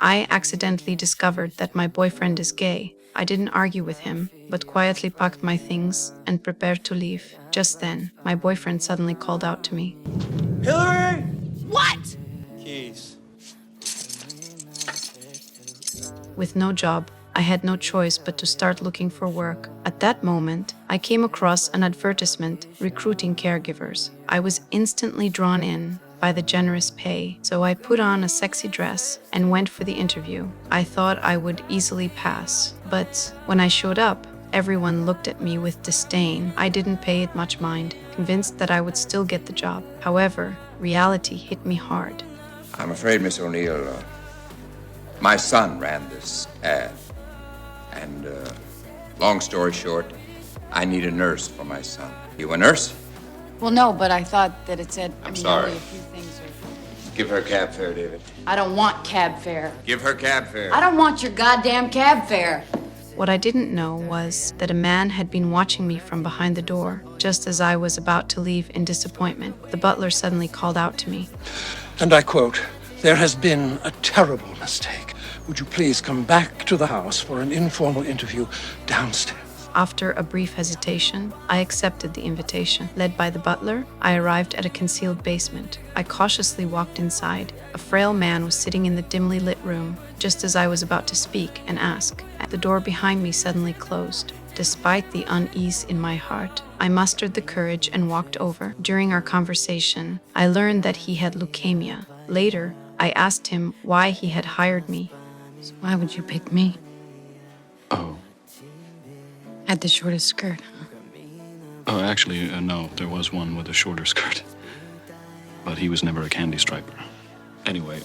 I accidentally discovered that my boyfriend is gay. I didn't argue with him, but quietly packed my things and prepared to leave. Just then, my boyfriend suddenly called out to me. Hillary! What? Keys. With no job, I had no choice but to start looking for work. At that moment, I came across an advertisement recruiting caregivers. I was instantly drawn in by the generous pay, so I put on a sexy dress and went for the interview. I thought I would easily pass, but when I showed up, everyone looked at me with disdain. I didn't pay it much mind, convinced that I would still get the job. However, reality hit me hard. I'm afraid, Miss O'Neill, my son ran this ad. And, long story short, I need a nurse for my son. You a nurse? Well, no, but I thought that it said. I'm sorry. Only a few things are... Give her cab fare, David. I don't want cab fare. Give her cab fare. I don't want your goddamn cab fare. What I didn't know was that a man had been watching me from behind the door. Just as I was about to leave in disappointment, the butler suddenly called out to me. And I quote, "There has been a terrible mistake. Would you please come back to the house for an informal interview downstairs?" After a brief hesitation, I accepted the invitation. Led by the butler, I arrived at a concealed basement. I cautiously walked inside. A frail man was sitting in the dimly lit room, just as I was about to speak and ask. The door behind me suddenly closed. Despite the unease in my heart, I mustered the courage and walked over. During our conversation, I learned that he had leukemia. Later, I asked him why he had hired me. So why would you pick me? Oh. Had the shortest skirt, huh? Oh, actually, no. There was one with a shorter skirt. But he was never a candy striper. Anyway,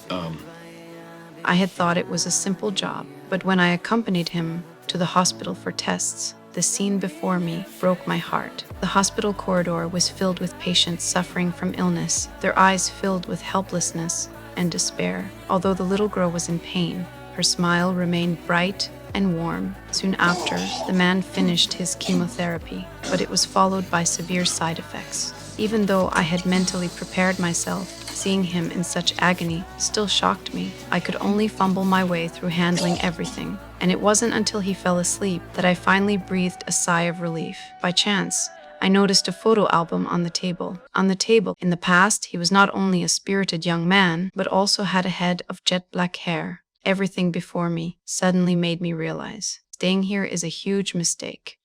I had thought it was a simple job, but when I accompanied him to the hospital for tests, the scene before me broke my heart. The hospital corridor was filled with patients suffering from illness, their eyes filled with helplessness and despair. Although the little girl was in pain, her smile remained bright and warm. Soon after, the man finished his chemotherapy, but it was followed by severe side effects. Even though I had mentally prepared myself, seeing him in such agony still shocked me. I could only fumble my way through handling everything, and it wasn't until he fell asleep that I finally breathed a sigh of relief. By chance, I noticed a photo album on the table. On the table, in the past, he was not only a spirited young man, but also had a head of jet black hair. Everything before me suddenly made me realize staying here is a huge mistake.